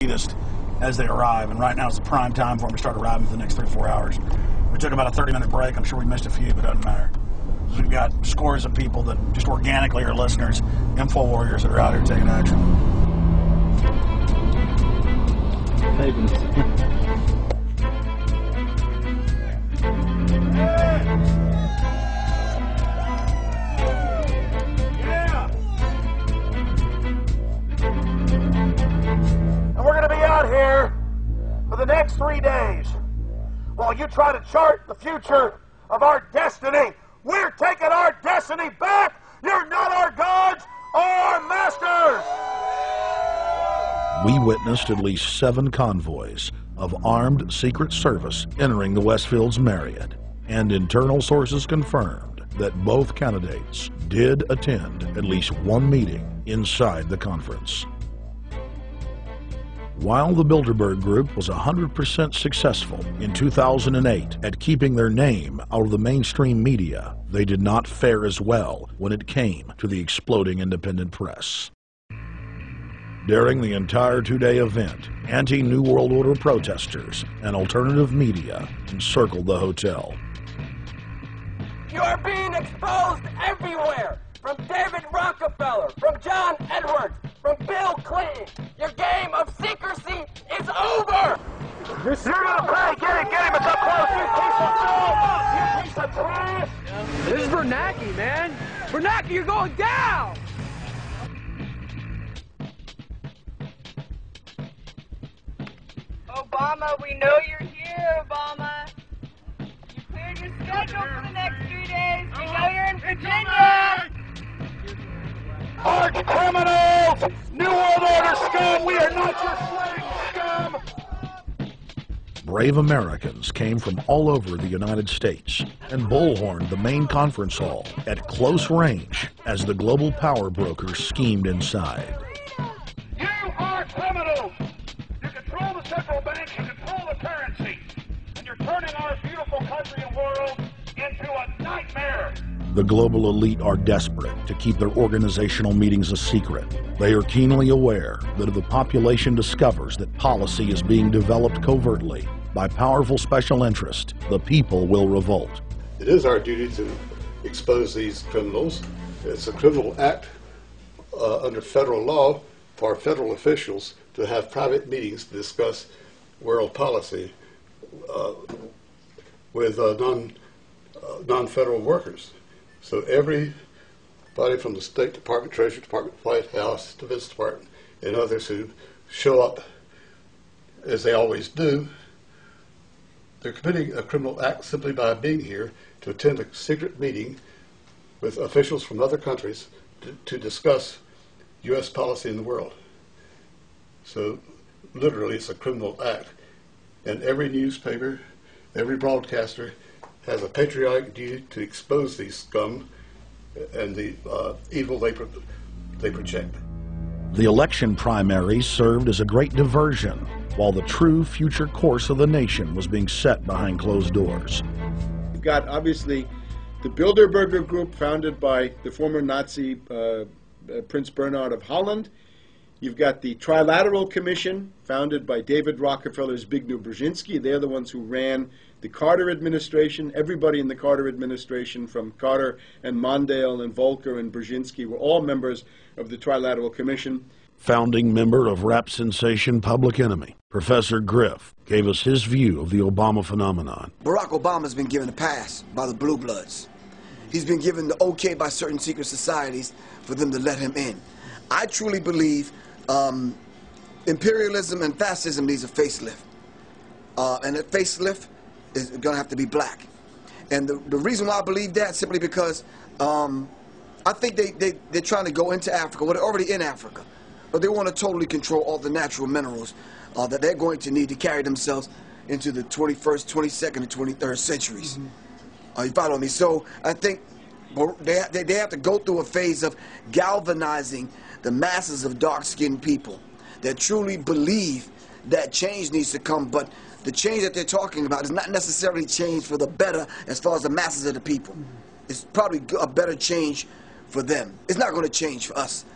as they arrive, and right now is the prime time for them to start arriving for the next 3 to 4 hours. We took about a 30-minute break. I'm sure we missed a few, but it doesn't matter. We've got scores of people that just organically are listeners, info warriors that are out here taking action. And we're going to be out here for the next 3 days while you try to chart the future of our destiny. We're taking our destiny back. You're not our gods or our masters. We witnessed at least 7 convoys of armed Secret Service entering the Westfield's Marriott, and internal sources confirmed that both candidates did attend at least one meeting inside the conference. While the Bilderberg Group was 100% successful in 2008 at keeping their name out of the mainstream media, they did not fare as well when it came to the exploding independent press. During the entire 2-day event, anti-New World Order protesters and alternative media encircled the hotel. You are being exposed everywhere! From David Rockefeller, from John Edwards, from Bill Clinton. Your game of secrecy is over! You're gonna play! Get him! It's up close! You piece of trash! This is Bernanke, man! Bernanke, you're going down! Obama, we know you're here, Obama. You cleared your schedule for the next 3 days. We know you're in Virginia. Arch criminals! New World Order scum! We are not your slave scum! Brave Americans came from all over the United States and bullhorned the main conference hall at close range as the global power brokers schemed inside. You are criminals! You control the central bank, you control the currency, and you're turning our beautiful country and world into a nightmare! The global elite are desperate to keep their organizational meetings a secret. They are keenly aware that if the population discovers that policy is being developed covertly by powerful special interest, the people will revolt. It is our duty to expose these criminals. It's a criminal act under federal law for federal officials to have private meetings to discuss world policy with non-federal workers. So everybody from the State Department, Treasury Department, White House, Defense Department, and others who show up, as they always do, they're committing a criminal act simply by being here to attend a secret meeting with officials from other countries to discuss U.S. policy in the world. So literally it's a criminal act. And every newspaper, every broadcaster has a patriotic duty to expose these scum and the evil they project. The election primaries served as a great diversion, while the true future course of the nation was being set behind closed doors. You've got, obviously, the Bilderberger Group, founded by the former Nazi Prince Bernhard of Holland. You've got the Trilateral Commission, founded by David Rockefeller's Zbigniew Brzezinski. They're the ones who ran the Carter administration. Everybody in the Carter administration, from Carter and Mondale and Volcker and Brzezinski, were all members of the Trilateral Commission. Founding member of rap sensation Public Enemy, Professor Griff, gave us his view of the Obama phenomenon. Barack Obama's been given a pass by the Blue Bloods. He's been given the okay by certain secret societies for them to let him in. I truly believe imperialism and fascism needs a facelift. And that facelift is going to have to be black. And the reason why I believe that, simply because I think they're trying to go into Africa. Well, they're already in Africa. But they want to totally control all the natural minerals that they're going to need to carry themselves into the 21st, 22nd, and 23rd centuries. You follow me? So I think they have to go through a phase of galvanizing the masses of dark-skinned people that truly believe that change needs to come, but the change that they're talking about is not necessarily change for the better as far as the masses of the people. It's probably a better change for them. It's not going to change for us,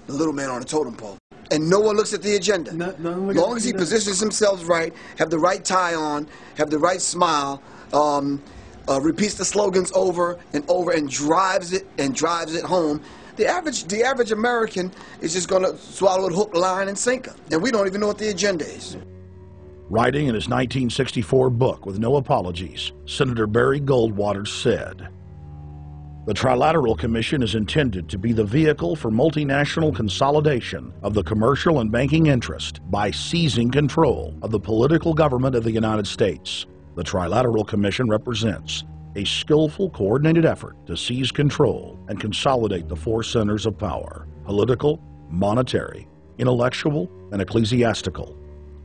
the little man on the totem pole. and no one looks at the agenda. As long as he positions himself right, have the right tie on, have the right smile, repeats the slogans over and over, and drives it home, the average American is just going to swallow it hook, line, and sinker. And we don't even know what the agenda is. Writing in his 1964 book, With No Apologies, Senator Barry Goldwater said, "The Trilateral Commission is intended to be the vehicle for multinational consolidation of the commercial and banking interest by seizing control of the political government of the United States. The Trilateral Commission represents a skillful, coordinated effort to seize control and consolidate the four centers of power: political, monetary, intellectual, and ecclesiastical.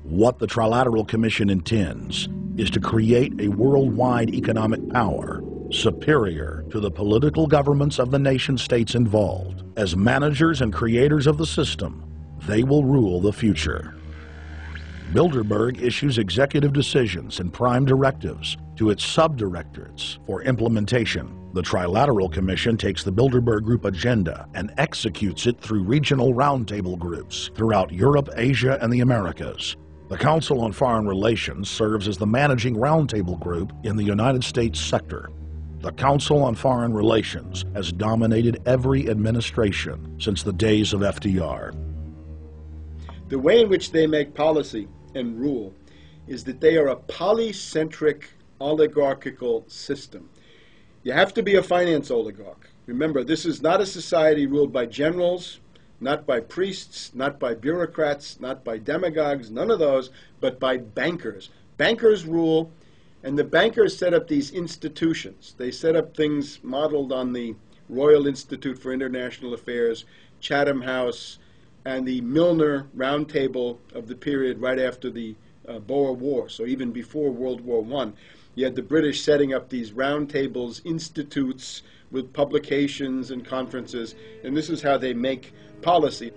What the Trilateral Commission intends is to create a worldwide economic power superior to the political governments of the nation-states involved. As managers and creators of the system, they will rule the future." Bilderberg issues executive decisions and prime directives to its subdirectorates for implementation. The Trilateral Commission takes the Bilderberg Group agenda and executes it through regional roundtable groups throughout Europe, Asia, and the Americas. The Council on Foreign Relations serves as the managing roundtable group in the United States sector. The Council on Foreign Relations has dominated every administration since the days of FDR. The way in which they make policy and rule is that they are a polycentric oligarchical system. You have to be a finance oligarch. Remember, this is not a society ruled by generals, not by priests, not by bureaucrats, not by demagogues, none of those, but by bankers. Bankers rule, and the bankers set up these institutions. They set up things modeled on the Royal Institute for International Affairs, Chatham House, and the Milner Round Table of the period right after the Boer War, so even before World War I. You had the British setting up these round tables, institutes with publications and conferences, and this is how they make policy.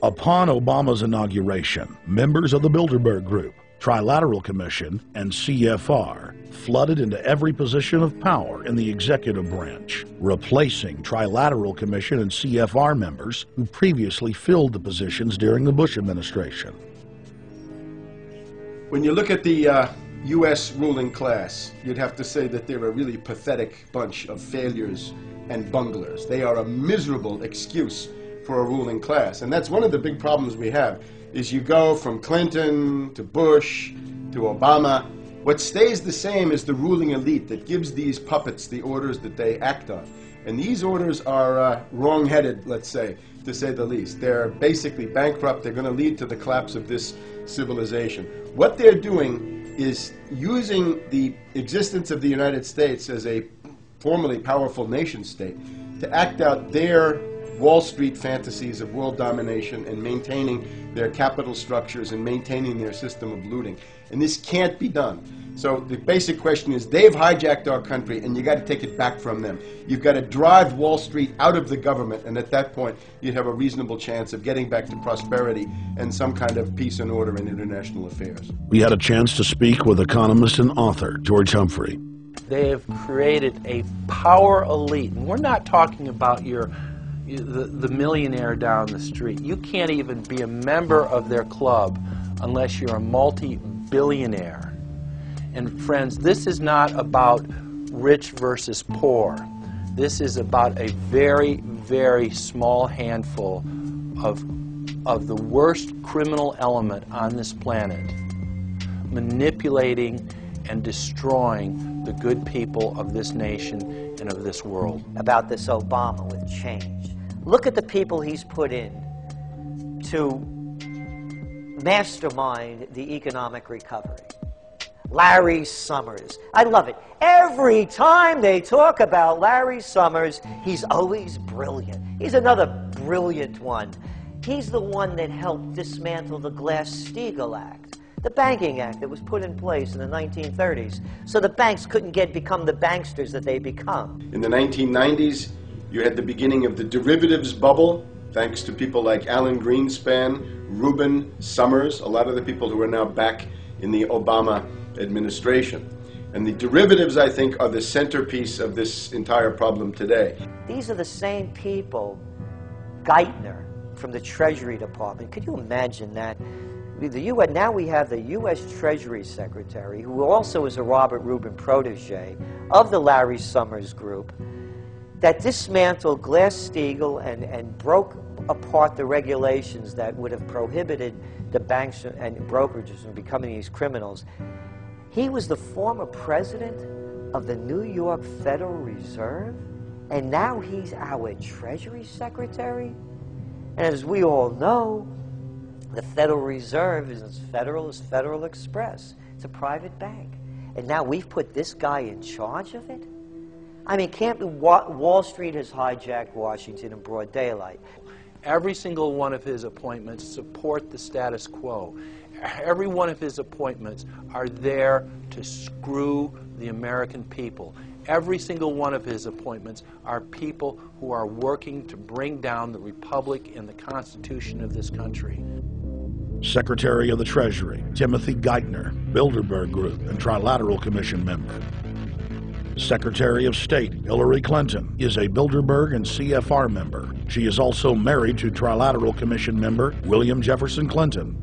Upon Obama's inauguration, members of the Bilderberg Group, Trilateral Commission, and CFR flooded into every position of power in the executive branch, replacing Trilateral Commission and CFR members who previously filled the positions during the Bush administration. When you look at the U.S. ruling class, you'd have to say that they're a really pathetic bunch of failures and bunglers. They are a miserable excuse for a ruling class. And that's one of the big problems we have, is you go from Clinton to Bush to Obama. What stays the same is the ruling elite that gives these puppets the orders that they act on. And these orders are wrong-headed, let's say, to say the least. They're basically bankrupt. They're going to lead to the collapse of this civilization. What they're doing is using the existence of the United States as a formerly powerful nation-state to act out their Wall Street fantasies of world domination and maintaining their capital structures and maintaining their system of looting. And this can't be done. So the basic question is, they've hijacked our country, and you got to take it back from them. You've got to drive Wall Street out of the government, and at that point you'd have a reasonable chance of getting back to prosperity and some kind of peace and order in international affairs. We had a chance to speak with economist and author George Humphrey. They have created a power elite. And we're not talking about the millionaire down the street. You can't even be a member of their club unless you're a multi-billionaire. And friends, this is not about rich versus poor. This is about a very, very small handful of the worst criminal element on this planet, manipulating and destroying the good people of this nation and of this world. About this Obama with change. Look at the people he's put in to mastermind the economic recovery. Larry Summers. I love it. Every time they talk about Larry Summers, he's always brilliant. He's another brilliant one. He's the one that helped dismantle the Glass-Steagall Act, the banking act that was put in place in the 1930s, so the banks couldn't become the banksters that they become. In the 1990s, you had the beginning of the derivatives bubble, thanks to people like Alan Greenspan, Reuben Summers, a lot of the people who are now back in the Obama administration. And the derivatives, I think, are the centerpiece of this entire problem today. These are the same people, Geithner, from the Treasury Department. Could you imagine that? Now we have the U.S. Treasury Secretary, who also is a Robert Rubin protege of the Larry Summers Group, that dismantled Glass-Steagall and broke apart the regulations that would have prohibited the banks and brokerages from becoming these criminals. He was the former president of the New York Federal Reserve, and now he's our Treasury Secretary. And as we all know, the Federal Reserve is as federal as Federal Express. It's a private bank. And now we've put this guy in charge of it? I mean, Wall Street has hijacked Washington in broad daylight. Every single one of his appointments support the status quo. Every one of his appointments are there to screw the American people. Every single one of his appointments are people who are working to bring down the Republic and the Constitution of this country. Secretary of the Treasury, Timothy Geithner, Bilderberg Group and Trilateral Commission member. Secretary of State, Hillary Clinton, is a Bilderberg and CFR member. She is also married to Trilateral Commission member William Jefferson Clinton.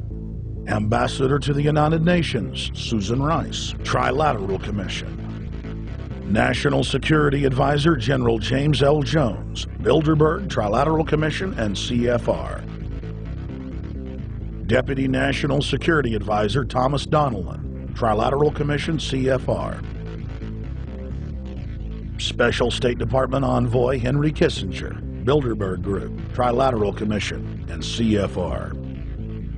Ambassador to the United Nations, Susan Rice, Trilateral Commission. National Security Advisor General James L. Jones, Bilderberg, Trilateral Commission, and CFR. Deputy National Security Advisor Thomas Donilon, Trilateral Commission, CFR. Special State Department Envoy Henry Kissinger, Bilderberg Group, Trilateral Commission, and CFR.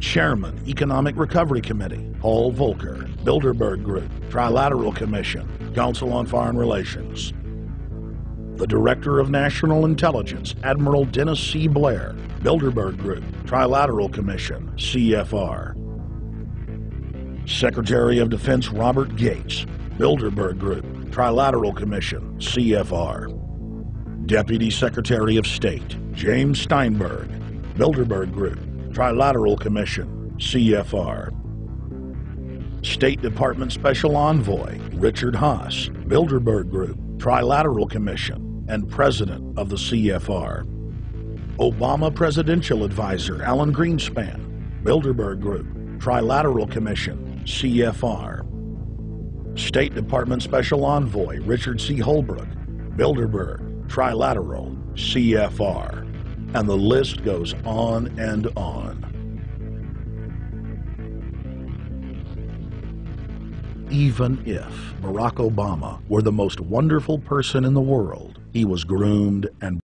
Chairman, Economic Recovery Committee, Paul Volcker, Bilderberg Group, Trilateral Commission, Council on Foreign Relations. The Director of National Intelligence, Admiral Dennis C. Blair, Bilderberg Group, Trilateral Commission, CFR. Secretary of Defense Robert Gates, Bilderberg Group, Trilateral Commission, CFR. Deputy Secretary of State James Steinberg, Bilderberg Group, Trilateral Commission, CFR. State Department Special Envoy Richard Haas, Bilderberg Group, Trilateral Commission, and President of the CFR. Obama Presidential Advisor Alan Greenspan, Bilderberg Group, Trilateral Commission, CFR. State Department Special Envoy Richard C. Holbrooke, Bilderberg, Trilateral, CFR. And the list goes on and on. Even if Barack Obama were the most wonderful person in the world, he was groomed and